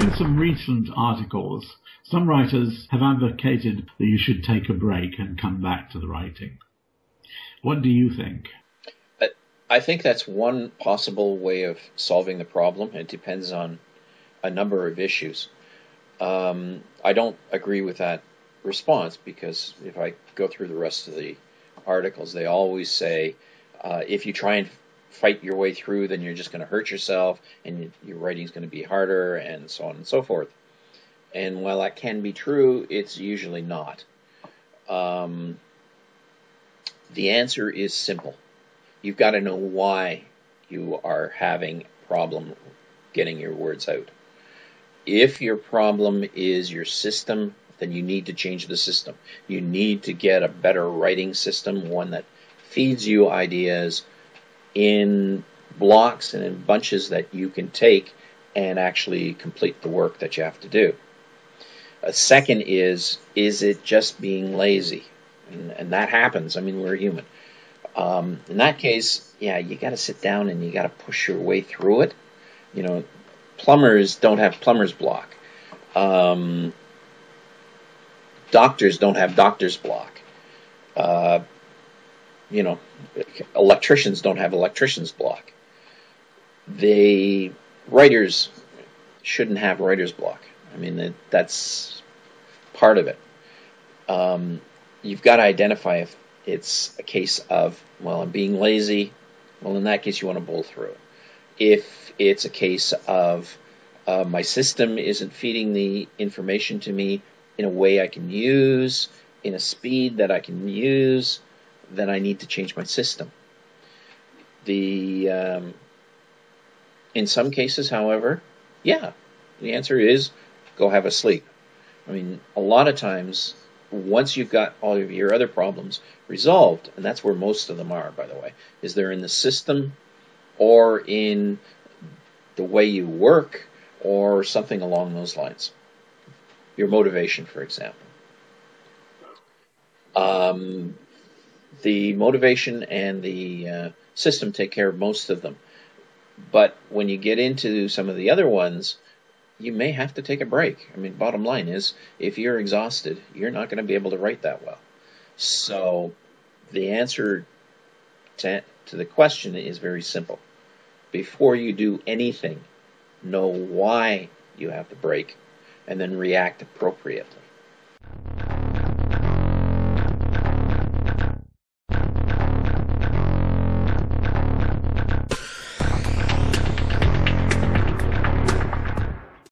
been some recent articles. Some writers have advocated that you should take a break and come back to the writing. What do you think? I think that's one possible way of solving the problem. It depends on a number of issues. I don't agree with that response, because if I go through the rest of the articles, they always say if you try and fight your way through, then you're just going to hurt yourself, and your writing's going to be harder, and so on and so forth. And while that can be true, it's usually not. The answer is simple. You've got to know why you are having a problem getting your words out. If your problem is your system, then you need to change the system. You need to get a better writing system, one that feeds you ideas in blocks and in bunches that you can take and actually complete the work that you have to do. A second is it just being lazy? And that happens. I mean, we're human. In that case, yeah, you got to sit down and you got to push your way through it. You know, plumbers don't have plumber's block. Doctors don't have doctor's block. Electricians don't have electrician's block. Writers shouldn't have writer's block. I mean, that's part of it. You've got to identify if it's a case of, well, I'm being lazy. Well, in that case, you want to bowl through it. If it's a case of my system isn't feeding the information to me in a way I can use, in a speed that I can use, then I need to change my system. In some cases, however, yeah, the answer is go have a sleep. I mean, a lot of times, once you've got all of your other problems resolved, and that's where most of them are, by the way, is they're in the system or in the way you work or something along those lines. Your motivation, for example. The motivation and the system take care of most of them. But when you get into some of the other ones, you may have to take a break. I mean, bottom line is, if you're exhausted, you're not going to be able to write that well. So the answer to the question is very simple. Before you do anything, know why you have the break, and then react appropriately.